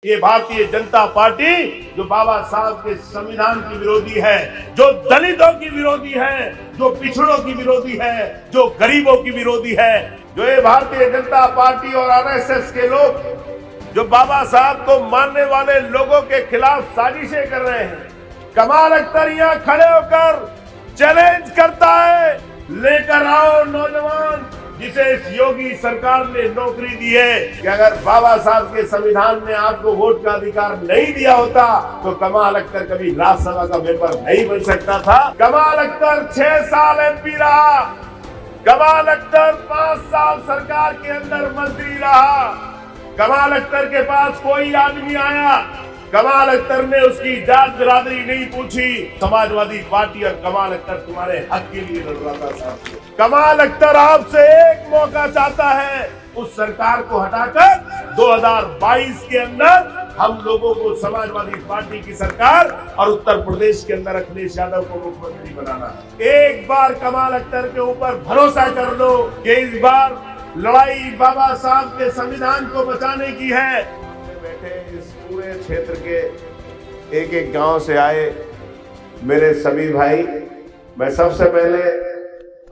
ये भारतीय जनता पार्टी जो बाबा साहब के संविधान की विरोधी है, जो दलितों की विरोधी है, जो पिछड़ों की विरोधी है, जो गरीबों की विरोधी है, जो ये भारतीय जनता पार्टी और आरएसएस के लोग जो बाबा साहब को मानने वाले लोगों के खिलाफ साजिशें कर रहे हैं। कमाल अख्तर यहाँ खड़े होकर चैलेंज करता है, लेकर आओ नौजवान जिसे इस योगी सरकार ने नौकरी दी है कि अगर बाबा साहब के संविधान ने आपको वोट का अधिकार नहीं दिया होता तो कमाल अख्तर कभी राज्यसभा का मेंबर नहीं बन सकता था। कमाल अख्तर 6 साल एमपी रहा, कमाल अख्तर 5 साल सरकार के अंदर मंत्री रहा। कमाल अख्तर के पास कोई आदमी आया, कमाल अख्तर ने उसकी जात बिरादरी नहीं पूछी। समाजवादी पार्टी और कमाल अख्तर तुम्हारे हक के लिए लड़ रहा था साहब। कमाल अख्तर आपसे एक मौका चाहता है, उस सरकार को हटाकर 2022 के अंदर हम लोगों को समाजवादी पार्टी की सरकार और उत्तर प्रदेश के अंदर अखिलेश यादव को मुख्यमंत्री बनाना है। एक बार कमाल अख्तर के ऊपर भरोसा कर लो कि इस बार लड़ाई बाबा साहब के संविधान को बचाने की है। बैठे इस पूरे क्षेत्र के एक एक गांव से आए मेरे सभी भाई, मैं सबसे पहले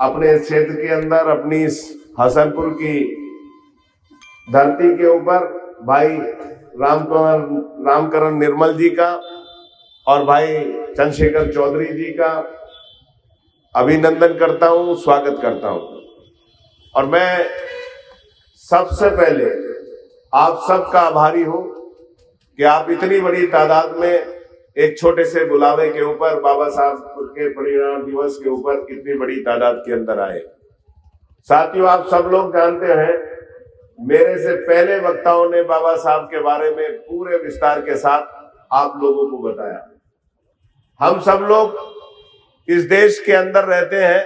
अपने क्षेत्र के अंदर अपनी इस हसनपुर की धरती के ऊपर भाई रामकरण निर्मल जी का और भाई चंद्रशेखर चौधरी जी का अभिनंदन करता हूं, स्वागत करता हूं। और मैं सबसे पहले आप सबका आभारी हूं कि आप इतनी बड़ी तादाद में एक छोटे से बुलावे के ऊपर बाबा साहब के परिनिर्वाण दिवस के ऊपर इतनी बड़ी तादाद के अंदर आए। साथियों, आप सब लोग जानते हैं, मेरे से पहले वक्ताओं ने बाबा साहब के बारे में पूरे विस्तार के साथ आप लोगों को बताया। हम सब लोग इस देश के अंदर रहते हैं,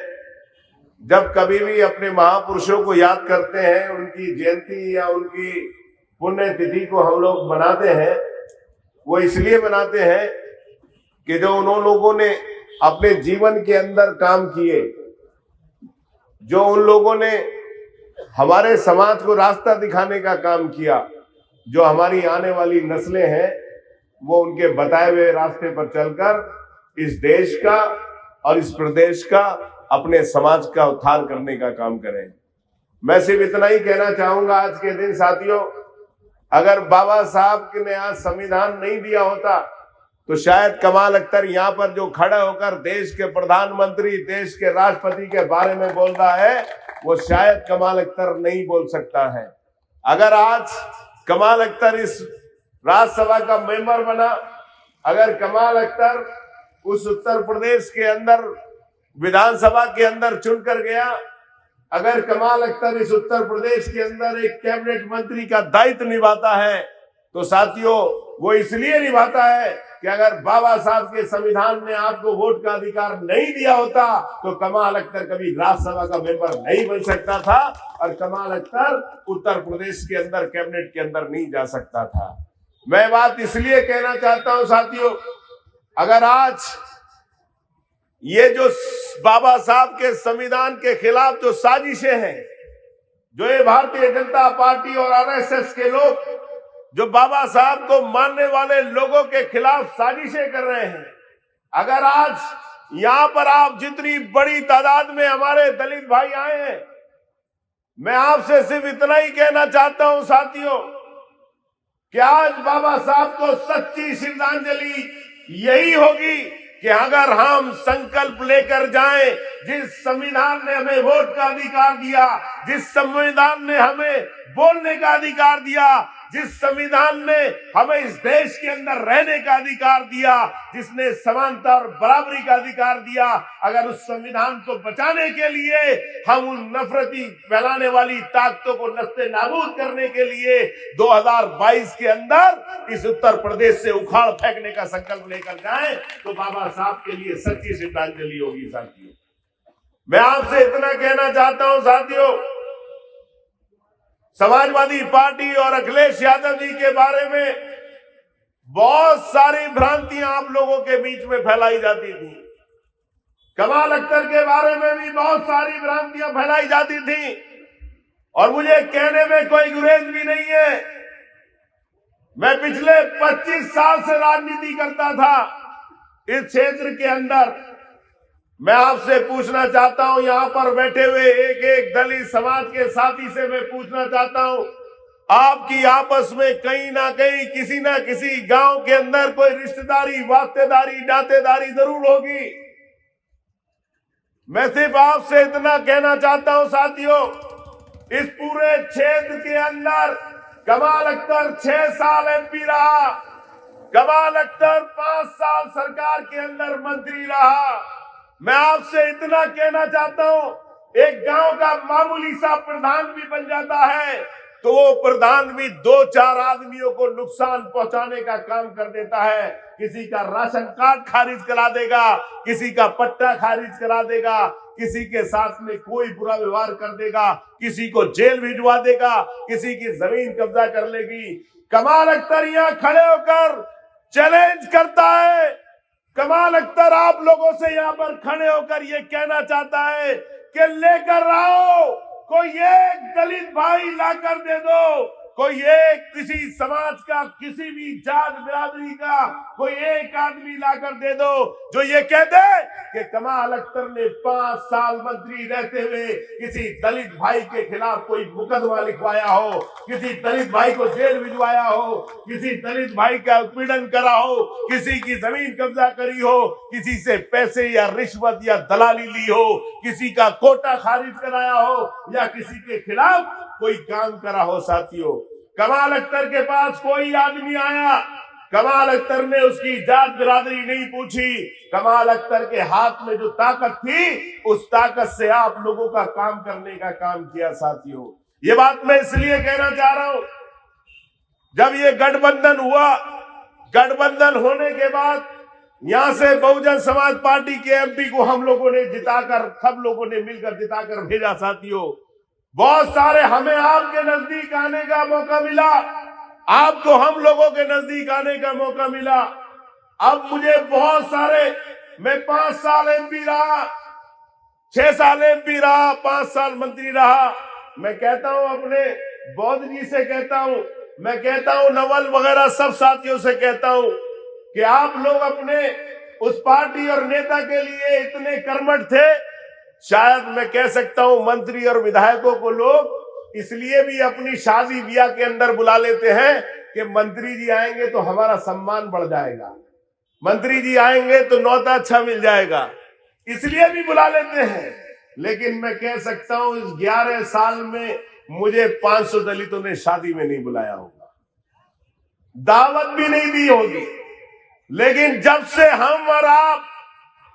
जब कभी भी अपने महापुरुषों को याद करते हैं, उनकी जयंती या उनकी पुण्यतिथि को हम लोग मनाते हैं, वो इसलिए मनाते हैं कि जो उन लोगों ने अपने जीवन के अंदर काम किए, जो उन लोगों ने हमारे समाज को रास्ता दिखाने का काम किया, जो हमारी आने वाली नस्लें हैं वो उनके बताए हुए रास्ते पर चलकर इस देश का और इस प्रदेश का, अपने समाज का उद्धार करने का काम करें। मैं सिर्फ इतना ही कहना चाहूंगा आज के दिन साथियों, अगर बाबा साहब ने आज संविधान नहीं दिया होता तो शायद कमाल अख्तर यहाँ पर जो खड़ा होकर देश के प्रधानमंत्री, देश के राष्ट्रपति के बारे में बोल रहा है, वो शायद कमाल अख्तर नहीं बोल सकता है। अगर आज कमाल अख्तर इस राज्यसभा का मेंबर बना, अगर कमाल अख्तर उस उत्तर प्रदेश के अंदर विधानसभा के अंदर चुनकर गया, अगर कमाल अख्तर इस उत्तर प्रदेश के अंदर एक कैबिनेट मंत्री का दायित्व निभाता है, तो साथियों वो इसलिए निभाता है कि अगर बाबा साहब के संविधान ने आपको वोट का अधिकार नहीं दिया होता तो कमाल अख्तर कभी राज्यसभा का मेंबर नहीं बन सकता था और कमाल अख्तर उत्तर प्रदेश के अंदर कैबिनेट के अंदर नहीं जा सकता था। मैं बात इसलिए कहना चाहता हूं साथियों, अगर आज ये जो बाबा साहब के संविधान के खिलाफ जो साजिशें हैं, जो ये भारतीय जनता पार्टी और आरएसएस के लोग जो बाबा साहब को मानने वाले लोगों के खिलाफ साजिशें कर रहे हैं, अगर आज यहां पर आप जितनी बड़ी तादाद में हमारे दलित भाई आए हैं, मैं आपसे सिर्फ इतना ही कहना चाहता हूं साथियों कि आज बाबा साहब को सच्ची श्रद्धांजलि यही होगी कि अगर हम संकल्प लेकर जाएं, जिस संविधान ने हमें वोट का अधिकार दिया, जिस संविधान ने हमें बोलने का अधिकार दिया, जिस संविधान ने हमें इस देश के अंदर रहने का अधिकार दिया, जिसने समानता और बराबरी का अधिकार दिया, अगर उस संविधान को बचाने के लिए हम उन नफरती फैलाने वाली ताकतों को नस्ते नाबूद करने के लिए 2022 के अंदर इस उत्तर प्रदेश से उखाड़ फेंकने का संकल्प लेकर जाएं, तो बाबा साहब के लिए सच्ची श्रद्धांजलि होगी साथियों। मैं आपसे इतना कहना चाहता हूं साथियों, समाजवादी पार्टी और अखिलेश यादव जी के बारे में बहुत सारी भ्रांतियां आप लोगों के बीच में फैलाई जाती थी। कमाल अख्तर के बारे में भी बहुत सारी भ्रांतियां फैलाई जाती थी और मुझे कहने में कोई गुरेज भी नहीं है। मैं पिछले 25 साल से राजनीति करता था इस क्षेत्र के अंदर। मैं आपसे पूछना चाहता हूं, यहां पर बैठे हुए एक एक दलित समाज के साथी से मैं पूछना चाहता हूं, आपकी आपस में कहीं ना कहीं किसी ना किसी गांव के अंदर कोई रिश्तेदारी, वास्तेदारी, नातेदारी जरूर होगी। मैं सिर्फ आपसे इतना कहना चाहता हूं साथियों, इस पूरे क्षेत्र के अंदर कमाल अख्तर 6 साल एमपी रहा, कमाल अख्तर 5 साल सरकार के अंदर मंत्री रहा। मैं आपसे इतना कहना चाहता हूं, एक गांव का मामूली सा प्रधान भी बन जाता है तो वो प्रधान भी 2-4 आदमियों को नुकसान पहुंचाने का काम कर देता है। किसी का राशन कार्ड खारिज करा देगा, किसी का पट्टा खारिज करा देगा, किसी के साथ में कोई बुरा व्यवहार कर देगा, किसी को जेल भिजवा देगा, किसी की जमीन कब्जा कर लेगी। कमाल अख्तर यहां खड़े होकर चैलेंज करता है। कमाल अख्तर आप लोगों से यहां पर खड़े होकर ये कहना चाहता है कि लेकर आओ, कोई एक दलित भाई लाकर दे दो, कोई एक किसी समाज का, किसी भी जात बिरादरी का कोई एक आदमी लाकर दे दो जो ये कह दे कि कमाल अख्तर ने 5 साल मंत्री रहते हुए किसी दलित भाई के खिलाफ कोई मुकदमा लिखवाया हो, किसी दलित भाई को जेल भिजवाया हो, किसी दलित भाई का उत्पीड़न करा हो, किसी की जमीन कब्जा करी हो, किसी से पैसे या रिश्वत या दलाली ली हो, किसी का कोटा खारिज कराया हो या किसी के खिलाफ कोई काम करा हो। साथियों, कमाल अख्तर के पास कोई आदमी आया, कमाल अख्तर ने उसकी जात बिरादरी नहीं पूछी। कमाल अख्तर के हाथ में जो ताकत थी, उस ताकत से आप लोगों का काम करने का काम किया। साथियों, ये बात मैं इसलिए कहना चाह रहा हूं, जब ये गठबंधन हुआ, गठबंधन होने के बाद यहां से बहुजन समाज पार्टी के एमपी को हम लोगों ने जिताकर, सब लोगों ने मिलकर जिताकर भेजा। साथियों, बहुत सारे हमें आपके नजदीक आने का मौका मिला, आपको हम लोगों के नजदीक आने का मौका मिला। अब मुझे बहुत सारे, मैं 5 साल एमपी रहा, 6 साल एमपी रहा, 5 साल मंत्री रहा। मैं कहता हूं अपने बौद्ध जी से कहता हूं, मैं कहता हूं नवल वगैरह सब साथियों से कहता हूं कि आप लोग अपने उस पार्टी और नेता के लिए इतने कर्मठ थे, शायद मैं कह सकता हूं मंत्री और विधायकों को लोग इसलिए भी अपनी शादी ब्याह के अंदर बुला लेते हैं कि मंत्री जी आएंगे तो हमारा सम्मान बढ़ जाएगा, मंत्री जी आएंगे तो न्योता अच्छा मिल जाएगा, इसलिए भी बुला लेते हैं। लेकिन मैं कह सकता हूं इस 11 साल में मुझे 500 दलितों ने शादी में नहीं बुलाया होगा, दावत भी नहीं दी होगी। लेकिन जब से हम और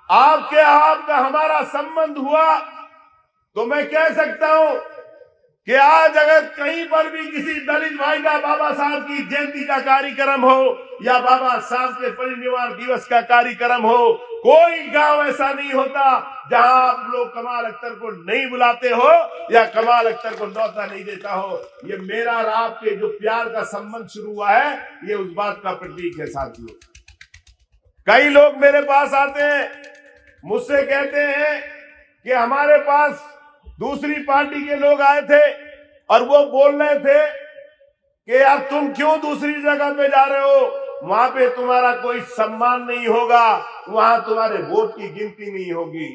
आपका हमारा संबंध हुआ, तो मैं कह सकता हूं कि आज अगर कहीं पर भी किसी दलित भाई का बाबा साहब की जयंती का कार्यक्रम हो या बाबा साहब के परिनिर्वाण दिवस का कार्यक्रम हो, कोई गांव ऐसा नहीं होता जहां आप लोग कमाल अख्तर को नहीं बुलाते हो या कमाल अख्तर को न्योता नहीं देता हो। ये मेरा और आपके जो प्यार का संबंध शुरू हुआ है, ये उस बात का प्रतीक है। साथियों, कई लोग मेरे पास आते हैं, मुझसे कहते हैं कि हमारे पास दूसरी पार्टी के लोग आए थे और वो बोल रहे थे कि यार तुम क्यों दूसरी जगह पे जा रहे हो, वहां पे तुम्हारा कोई सम्मान नहीं होगा, वहां तुम्हारे वोट की गिनती नहीं होगी।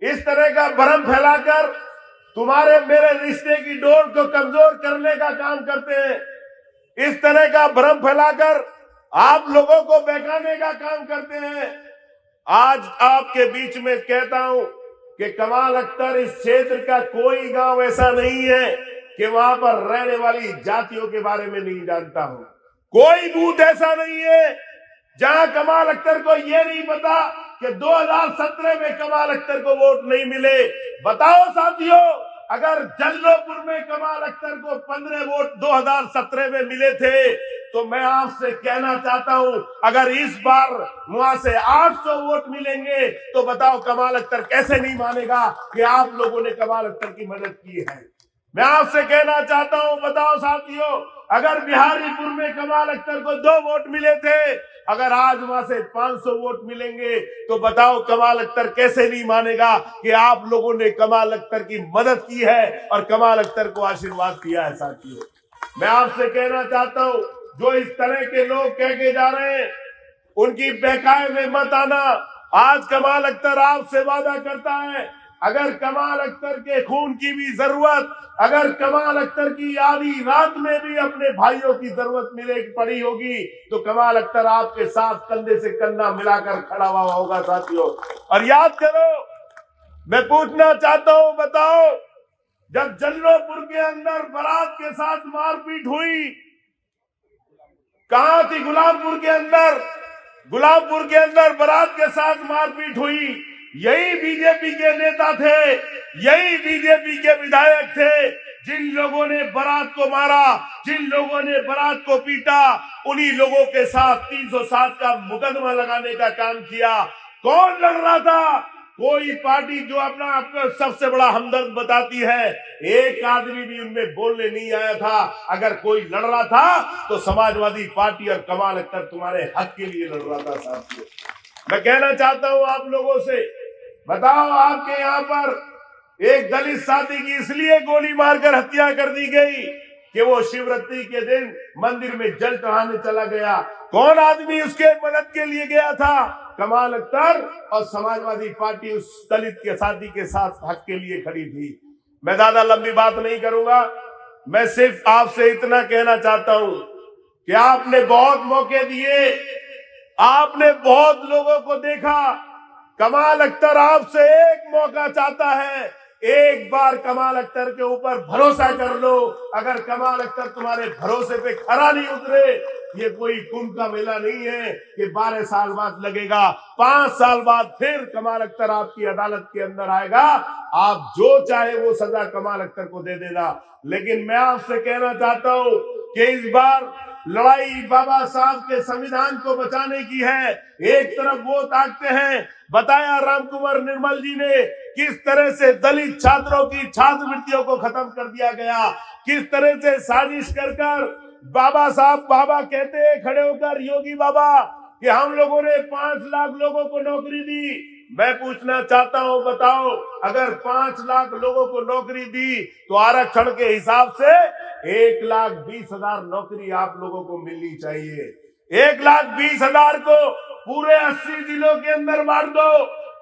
इस तरह का भ्रम फैलाकर तुम्हारे मेरे रिश्ते की डोर को कमजोर करने का काम करते हैं। इस तरह का भ्रम फैलाकर आप लोगों को बहकाने का काम करते हैं। आज आपके बीच में कहता हूं कि कमाल अख्तर इस क्षेत्र का कोई गांव ऐसा नहीं है कि वहां पर रहने वाली जातियों के बारे में नहीं जानता हूं। कोई बूथ ऐसा नहीं है जहां कमाल अख्तर को यह नहीं पता कि 2017 में कमाल अख्तर को वोट नहीं मिले। बताओ साथियों, अगर जल्लोपुर में कमाल अख्तर को 15 वोट 2017 में मिले थे, तो मैं आपसे कहना चाहता हूं अगर इस बार वहां से 800 वोट मिलेंगे तो बताओ कमाल अख्तर कैसे नहीं मानेगा कि आप लोगों ने कमाल अख्तर की मदद की है। मैं आपसे कहना चाहता हूं, बताओ साथियों, अगर बिहारीपुर में कमाल अख्तर को 2 वोट मिले थे, अगर आज वहां से 500 वोट मिलेंगे तो बताओ कमाल अख्तर कैसे नहीं मानेगा कि आप लोगों ने कमाल अख्तर की मदद की है और कमाल अख्तर को आशीर्वाद दिया है। साथियों, मैं आपसे कहना चाहता हूं, जो इस तरह के लोग कह के जा रहे हैं उनकी बहकाए में मत आना। आज कमाल अख्तर आपसे वादा करता है, अगर कमाल अख्तर के खून की भी जरूरत, अगर कमाल अख्तर की आधी रात में भी अपने भाइयों की जरूरत मिले पड़ी होगी तो कमाल अख्तर आपके साथ कंधे से कंधा मिलाकर खड़ा हुआ होगा साथियों। और याद करो, मैं पूछना चाहता हूं, बताओ जब जल्लोपुर के अंदर बारात के साथ मारपीट हुई, कहां थी? गुलामपुर के अंदर बारात के साथ मारपीट हुई। यही बीजेपी के नेता थे, यही बीजेपी के विधायक थे जिन लोगों ने बारात को मारा, जिन लोगों ने बारात को पीटा, उन्हीं लोगों के साथ 307 का मुकदमा लगाने का काम किया। कौन लड़ रहा था? कोई पार्टी जो अपना आपको सबसे बड़ा हमदर्द बताती है, एक आदमी भी उनमें बोलने नहीं आया था। अगर कोई लड़ रहा था तो समाजवादी पार्टी और कमाल अख्तर तुम्हारे हक के लिए लड़ रहा था साथियों। मैं कहना चाहता हूं आप लोगों से, बताओ आपके यहाँ पर एक दलित साथी की इसलिए गोली मारकर हत्या कर दी गई कि वो शिवरात्रि के दिन मंदिर में जल चढ़ाने चला गया। कौन आदमी उसके मदद के लिए गया था? कमाल अख्तर, और समाजवादी पार्टी उस दलित के साथी के साथ हक के लिए खड़ी थी। मैं ज्यादा लंबी बात नहीं करूंगा, मैं सिर्फ आपसे इतना कहना चाहता हूं कि आपने बहुत मौके दिए, आपने बहुत लोगों को देखा। कमाल अख्तर आपसे एक मौका चाहता है, एक बार कमाल अख्तर के ऊपर भरोसा कर लो। अगर कमाल अख्तर तुम्हारे भरोसे पे खरा नहीं उतरे, ये कोई कुंभ का मेला नहीं है कि 12 साल बाद लगेगा, 5 साल बाद फिर कमाल अख्तर आपकी अदालत के अंदर आएगा। आप जो चाहे वो सजा कमाल अख्तर को दे देना। लेकिन मैं आपसे कहना चाहता हूं कि इस बार लड़ाई बाबा साहब के संविधान को बचाने की है। एक तरफ वो ताकते हैं, बताया रामकुमार निर्मल जी ने किस तरह से दलित छात्रों की छात्रवृत्तियों को खत्म कर दिया गया, किस तरह से साजिश कर बाबा साहब, बाबा कहते हैं खड़े होकर, योगी बाबा, कि हम लोगों ने 5 लाख लोगों को नौकरी दी। मैं पूछना चाहता हूं, बताओ अगर 5 लाख लोगों को नौकरी दी तो आरक्षण के हिसाब से 1,20,000 नौकरी आप लोगों को मिलनी चाहिए। 1,20,000 को पूरे 80 जिलों के अंदर बांट दो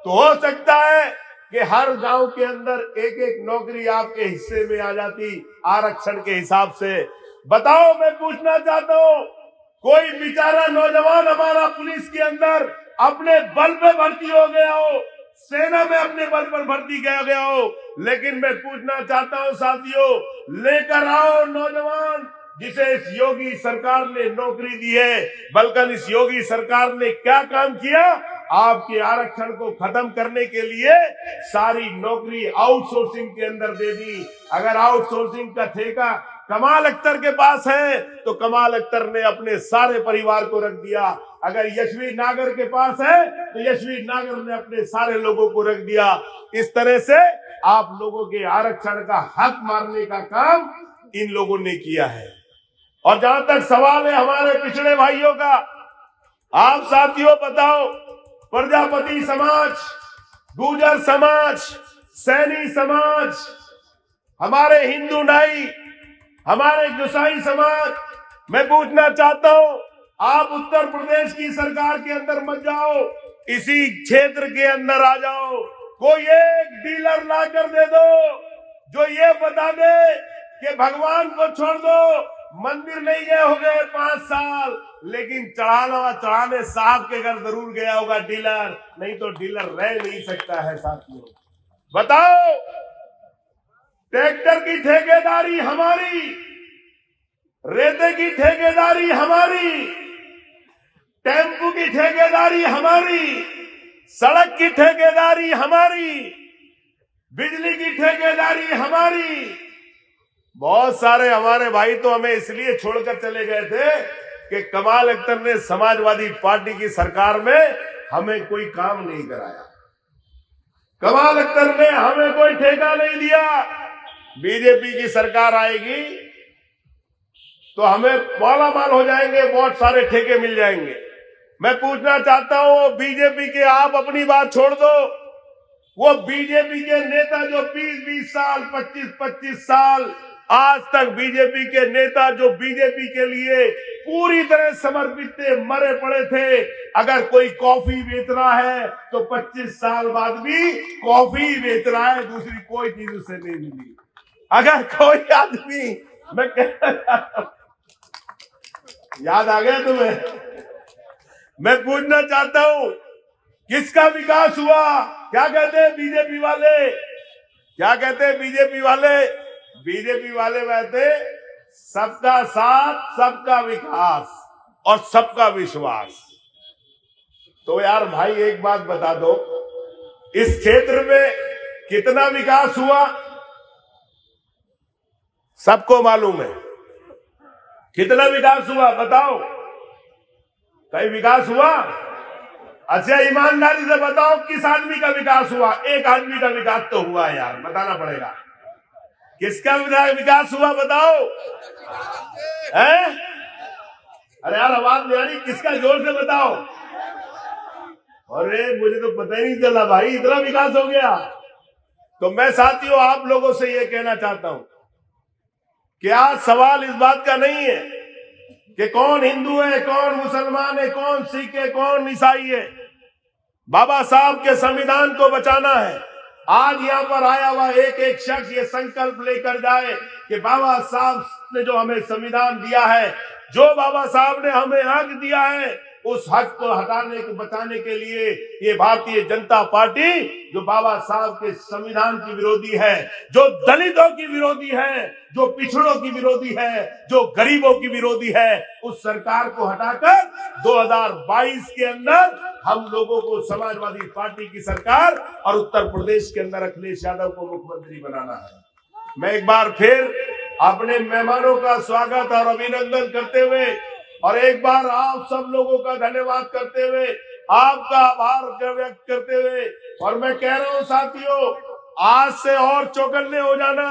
तो हो सकता है कि हर गांव के अंदर एक एक नौकरी आपके हिस्से में आ जाती आरक्षण के हिसाब से। बताओ, मैं पूछना चाहता हूं, कोई बेचारा नौजवान हमारा पुलिस के अंदर अपने बल पे भर्ती हो गया हो, सेना में अपने बल पर भर्ती किया गया हो, लेकिन मैं पूछना चाहता हूं साथियों, लेकर आओ नौजवान जिसे इस योगी सरकार ने नौकरी दी है। बल्कि इस योगी सरकार ने क्या काम किया? आपके आरक्षण को खत्म करने के लिए सारी नौकरी आउटसोर्सिंग के अंदर दे दी। अगर आउटसोर्सिंग का ठेका कमाल अख्तर के पास है तो कमाल अख्तर ने अपने सारे परिवार को रख दिया। अगर यशवीर नागर के पास है तो यशवीर नागर ने अपने सारे लोगों को रख दिया। इस तरह से आप लोगों के आरक्षण का हक मारने का काम इन लोगों ने किया है। और जहां तक सवाल है हमारे पिछड़े भाइयों का, आप साथियों बताओ, प्रजापति समाज, गुर्जर समाज, सैनी समाज, हमारे हिंदू नाई, हमारे गुसाई समाज, मैं पूछना चाहता हूं, आप उत्तर प्रदेश की सरकार के अंदर मत जाओ, इसी क्षेत्र के अंदर आ जाओ, कोई एक डीलर ला कर दे दो जो ये बता दे कि भगवान को छोड़ दो, मंदिर नहीं गए हो गए 5 साल, लेकिन चढ़ाने साहब के घर जरूर गया होगा डीलर, नहीं तो डीलर रह नहीं सकता है साथियों। बताओ, ट्रैक्टर की ठेकेदारी हमारी, रेते की ठेकेदारी हमारी, टेम्पू की ठेकेदारी हमारी, सड़क की ठेकेदारी हमारी, बिजली की ठेकेदारी हमारी। बहुत सारे हमारे भाई तो हमें इसलिए छोड़कर चले गए थे कि कमाल अख्तर ने समाजवादी पार्टी की सरकार में हमें कोई काम नहीं कराया, कमाल अख्तर ने हमें कोई ठेका नहीं दिया। बीजेपी की सरकार आएगी तो हमें माला माल हो जाएंगे, बहुत सारे ठेके मिल जाएंगे। मैं पूछना चाहता हूं, बीजेपी के आप अपनी बात छोड़ दो, वो बीजेपी के नेता जो 20-20 साल, 25-25 साल आज तक बीजेपी के नेता जो बीजेपी के लिए पूरी तरह समर्पित थे, मरे पड़े थे, अगर कोई कॉफी बेच रहा है तो 25 साल बाद भी कॉफी बेच रहा है, दूसरी कोई चीज उसे नहीं मिली। अगर कोई आदमी, मैं याद आ गया तुम्हें? मैं पूछना चाहता हूं, किसका विकास हुआ? क्या कहते हैं बीजेपी वाले? क्या कहते हैं बीजेपी वाले? बीजेपी वाले कहते सबका साथ, सबका विकास और सबका विश्वास। तो यार भाई एक बात बता दो, इस क्षेत्र में कितना विकास हुआ? सबको मालूम है कितना विकास हुआ, बताओ। कहीं विकास हुआ? अच्छा ईमानदारी से बताओ, किस आदमी का विकास हुआ? एक आदमी का विकास तो हुआ यार, बताना पड़ेगा। किसका विकास हुआ बताओ? हैं? अरे यार आवाज नहीं आ रही, किसका? जोर से बताओ। अरे मुझे तो पता ही नहीं चला भाई, इतना विकास हो गया। तो मैं साथियों आप लोगों से ये कहना चाहता हूं कि आज सवाल इस बात का नहीं है कि कौन हिंदू है, कौन मुसलमान है, कौन सिख है, कौन ईसाई है। बाबा साहब के संविधान को बचाना है। आज यहाँ पर आया हुआ एक एक शख्स ये संकल्प लेकर जाए कि बाबा साहब ने जो हमें संविधान दिया है, जो बाबा साहब ने हमें हक दिया है, उस हक को हटाने को बचाने के लिए ये भारतीय जनता पार्टी जो बाबा साहब के संविधान की विरोधी है, जो दलितों की विरोधी है, जो पिछड़ों की विरोधी है, जो गरीबों की विरोधी है, उस सरकार को हटाकर 2022 के अंदर हम लोगों को समाजवादी पार्टी की सरकार और उत्तर प्रदेश के अंदर अखिलेश यादव को मुख्यमंत्री बनाना है। मैं एक बार फिर अपने मेहमानों का स्वागत और अभिनंदन करते हुए और एक बार आप सब लोगों का धन्यवाद करते हुए, आपका आभार व्यक्त करते हुए, और मैं कह रहा हूं साथियों, आज से और चौकन्ने हो जाना।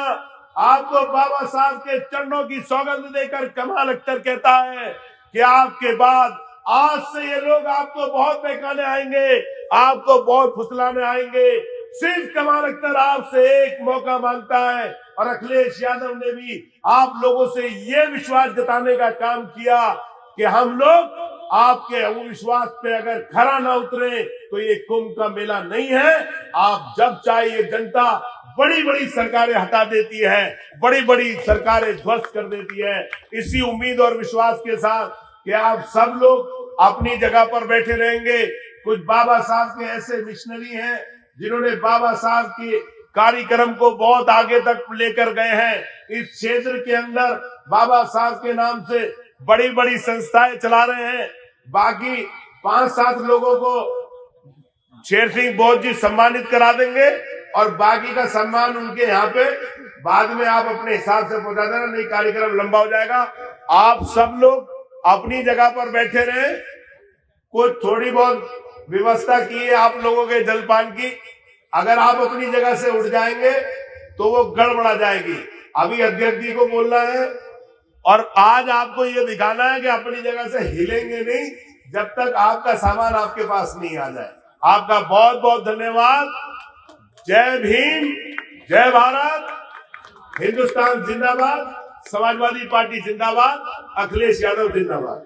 आपको बाबा साहब के चरणों की सौगंध देकर कमाल अख्तर कहता है कि आपके बाद आज से ये लोग आपको बहुत बहकाने आएंगे, आपको बहुत फुसलाने आएंगे। सिर्फ कमाल अख्तर आपसे एक मौका मांगता है, और अखिलेश यादव ने भी आप लोगों से ये विश्वास जताने का काम किया कि हम लोग आपके विश्वास पे अगर खरा ना उतरे तो ये कुंभ का मेला नहीं है। आप जब चाहे, जनता बड़ी बड़ी सरकारें हटा देती है, बड़ी बड़ी सरकारें ध्वस्त कर देती है। इसी उम्मीद और विश्वास के साथ कि आप सब लोग अपनी जगह पर बैठे रहेंगे। कुछ बाबा साहब के ऐसे मिशनरी हैं जिन्होंने बाबा साहब के कार्यक्रम को बहुत आगे तक लेकर गए हैं। इस क्षेत्र के अंदर बाबा साहब के नाम से बड़ी बड़ी संस्थाएं चला रहे हैं। बाकी 5-7 लोगों को शेर सिंह बौद्ध जी सम्मानित करा देंगे, और बाकी का सम्मान उनके यहाँ पे बाद में आप अपने हिसाब से पहुंचा देना, नहीं कार्यक्रम लंबा हो जाएगा। आप सब लोग अपनी जगह पर बैठे रहे। कुछ थोड़ी बहुत व्यवस्था की है आप लोगों के जलपान की, अगर आप अपनी जगह से उठ जाएंगे तो वो गड़बड़ा जाएगी। अभी अध्यक्ष जी को बोलना है, और आज आपको ये दिखाना है कि अपनी जगह से हिलेंगे नहीं जब तक आपका सामान आपके पास नहीं आ जाए। आपका बहुत बहुत धन्यवाद। जय भीम, जय भारत, हिंदुस्तान जिंदाबाद, समाजवादी पार्टी जिंदाबाद, अखिलेश यादव जिंदाबाद।